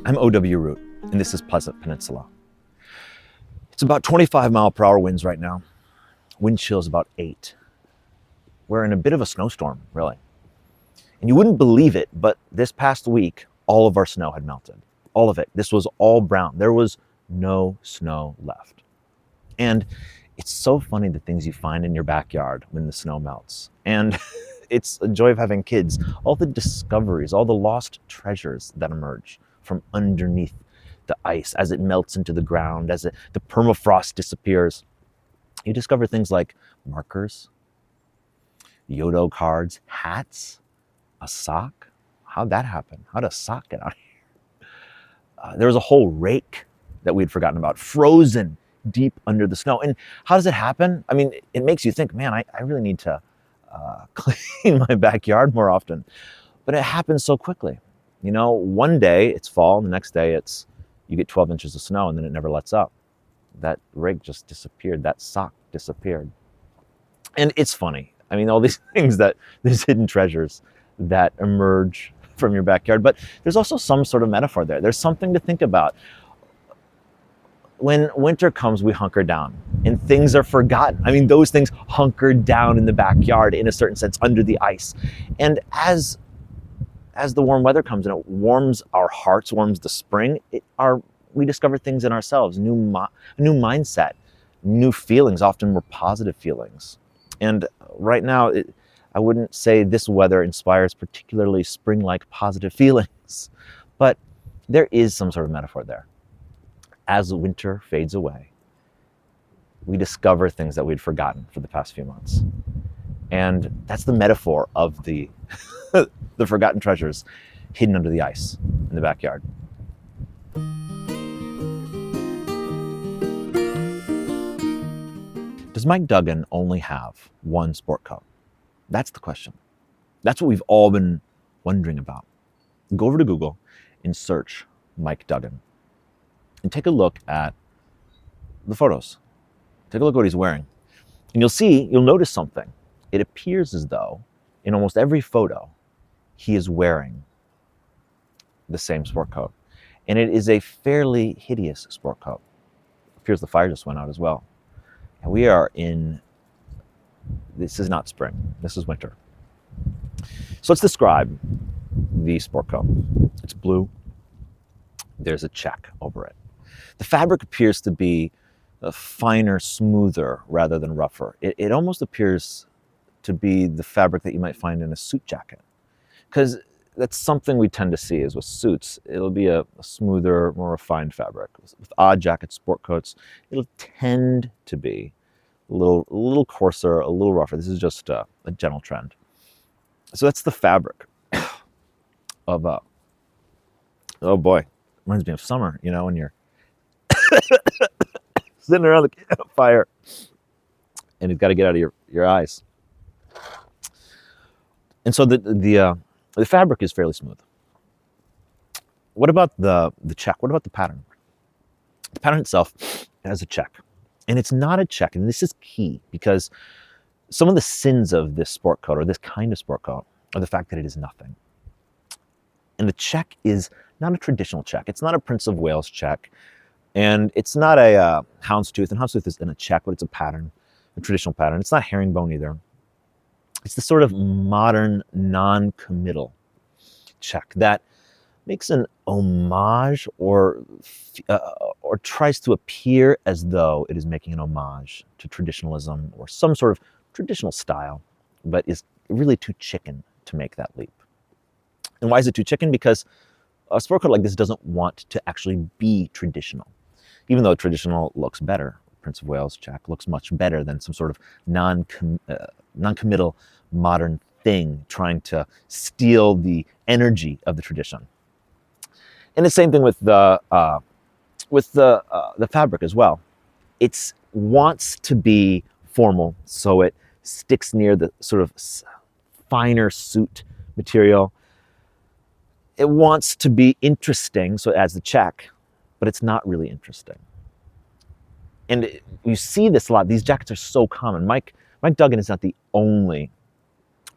I'm O.W. Root, and this is Pleasant Peninsula. It's about 25-mile-per-hour winds right now. Wind chill is about 8. We're in a bit of a snowstorm, really. And you wouldn't believe it, but this past week, all of our snow had melted. All of it. This was all brown. There was no snow left. And it's so funny the things you find in your backyard when the snow melts. And it's a joy of having kids. All the discoveries, all the lost treasures that emerge from underneath the ice as it melts into the ground, as the permafrost disappears. You discover things like markers, Yodo cards, hats, a sock. How'd that happen? How'd a sock get out here? There was a whole rake that we'd forgotten about, frozen deep under the snow. And how does it happen? I mean, it makes you think, man, I really need to clean my backyard more often. But it happens so quickly. You know, one day it's fall, and the next day you get 12 inches of snow, and then it never lets up. That rake just disappeared. That sock disappeared. And it's funny. I mean, all these things these hidden treasures that emerge from your backyard. But there's also some sort of metaphor there. There's something to think about. When winter comes, we hunker down and things are forgotten. I mean, those things hunker down in the backyard in a certain sense under the ice. And as the warm weather comes and it warms our hearts, warms the spring, we discover things in ourselves, new mindset, new feelings, often more positive feelings. And right now, I wouldn't say this weather inspires particularly spring-like positive feelings, but there is some sort of metaphor there. As winter fades away, we discover things that we'd forgotten for the past few months. And that's the metaphor of the the forgotten treasures hidden under the ice in the backyard. Does Mike Duggan only have one sport coat? That's the question. That's what we've all been wondering about. Go over to Google and search Mike Duggan and take a look at the photos. Take a look at what he's wearing. And you'll notice something. It appears as though in almost every photo, he is wearing the same sport coat. And it is a fairly hideous sport coat. It appears the fire just went out as well. And this is not spring, this is winter. So let's describe the sport coat. It's blue. There's a check over it. The fabric appears to be finer, smoother rather than rougher. It almost appears to be the fabric that you might find in a suit jacket. Because that's something we tend to see is with suits, it'll be a smoother, more refined fabric. With odd jackets, sport coats, it'll tend to be a little coarser, a little rougher. This is just a general trend. So that's the fabric of, oh boy, reminds me of summer, you know, when you're sitting around the campfire and it's got to get out of your eyes. And so the fabric is fairly smooth. What about the check? What about the pattern? The pattern itself has a check. And it's not a check, and this is key, because some of the sins of this sport coat, or this kind of sport coat, are the fact that it is nothing. And the check is not a traditional check. It's not a Prince of Wales check. And it's not a houndstooth. And houndstooth isn't a check, but it's a pattern, a traditional pattern. It's not herringbone either. It's the sort of modern, non-committal check that makes an homage or tries to appear as though it is making an homage to traditionalism or some sort of traditional style, but is really too chicken to make that leap. And why is it too chicken? Because a sport coat like this doesn't want to actually be traditional, even though traditional looks better. Prince of Wales check looks much better than some sort of non-committal modern thing trying to steal the energy of the tradition. And the same thing with the fabric as well. It wants to be formal, so it sticks near the sort of finer suit material. It wants to be interesting, so it adds the check, but it's not really interesting. And you see this a lot. These jackets are so common. Mike Duggan is not the only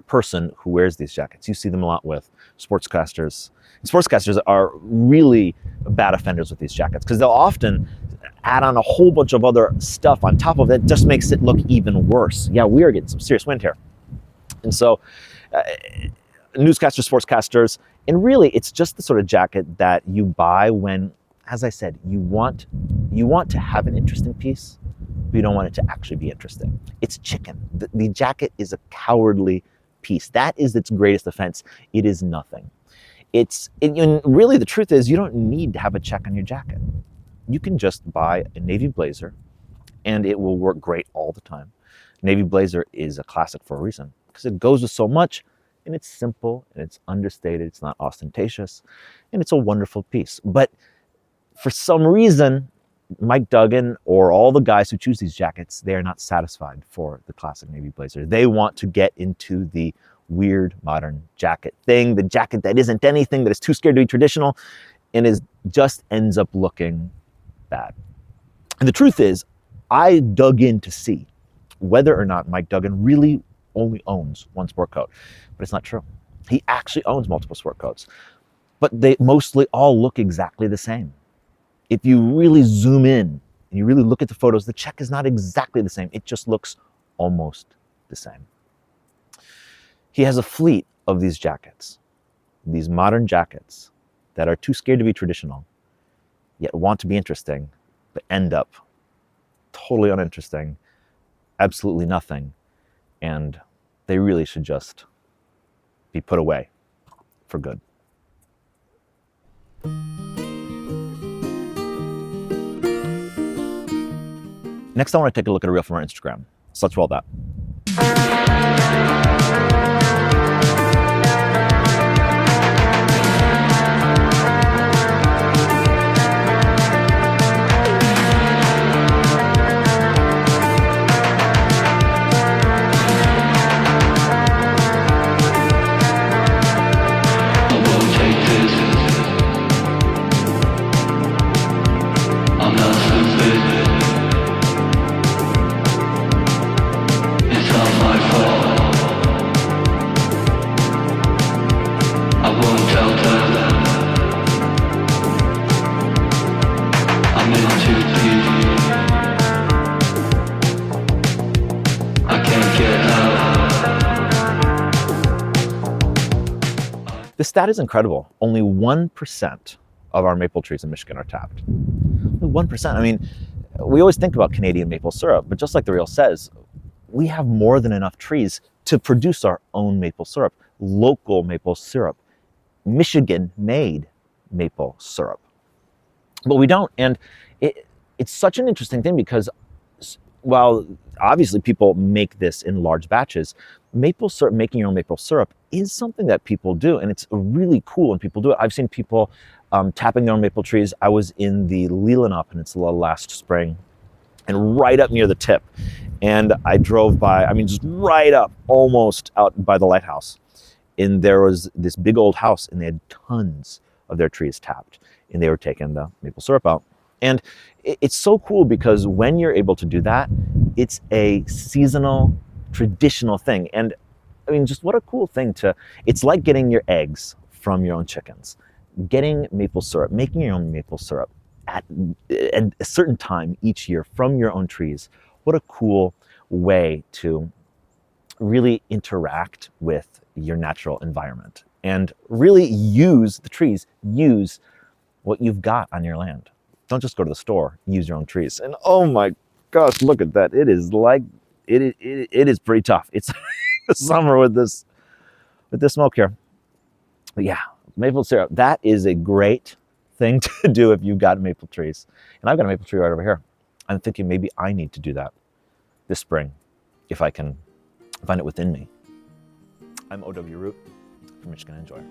person who wears these jackets. You see them a lot with sportscasters. Sportscasters are really bad offenders with these jackets because they'll often add on a whole bunch of other stuff on top of it, just makes it look even worse. Yeah, we are getting some serious wind here. And so newscasters, sportscasters, and really it's just the sort of jacket that you buy when, as I said, you want to have an interesting piece, but you don't want it to actually be interesting. It's chicken. The jacket is a cowardly piece. That is its greatest offense. It is nothing. And really the truth is you don't need to have a check on your jacket. You can just buy a navy blazer and it will work great all the time. Navy blazer is a classic for a reason because it goes with so much and it's simple and it's understated. It's not ostentatious and it's a wonderful piece. But for some reason, Mike Duggan or all the guys who choose these jackets, they are not satisfied for the classic navy blazer. They want to get into the weird modern jacket thing, the jacket that isn't anything, that is too scared to be traditional, and just ends up looking bad. And the truth is, I dug in to see whether or not Mike Duggan really only owns one sport coat, but it's not true. He actually owns multiple sport coats, but they mostly all look exactly the same. If you really zoom in and you really look at the photos, the check is not exactly the same. It just looks almost the same. He has a fleet of these jackets, these modern jackets that are too scared to be traditional, yet want to be interesting, but end up totally uninteresting, absolutely nothing, and they really should just be put away for good. Next, I want to take a look at a reel from our Instagram. So let's roll that. The stat is incredible. Only 1% of our maple trees in Michigan are tapped. Only 1%. I mean, we always think about Canadian maple syrup, but just like the reel says, we have more than enough trees to produce our own maple syrup, local maple syrup, Michigan-made maple syrup. But we don't, and it's such an interesting thing because while obviously people make this in large batches, maple syrup, making your own maple syrup is something that people do, and it's really cool when people do it. I've seen people tapping their own maple trees. I was in the Leelanau Peninsula last spring, and right up near the tip, and I drove by, I mean, just right up, almost out by the lighthouse, and there was this big old house, and they had tons of their trees tapped, and they were taking the maple syrup out. And it's so cool because when you're able to do that, it's a seasonal, traditional thing. And I mean, just what a cool thing it's like getting your eggs from your own chickens, getting maple syrup, making your own maple syrup at a certain time each year from your own trees. What a cool way to really interact with your natural environment and really use the trees, use what you've got on your land. Don't just go to the store, use your own trees. And oh my gosh, look at that. It is like, it is pretty tough. It's summer with this smoke here. But yeah, maple syrup, that is a great thing to do if you've got maple trees. And I've got a maple tree right over here. I'm thinking maybe I need to do that this spring if I can find it within me. I'm O.W. Root from Michigan Enjoyer.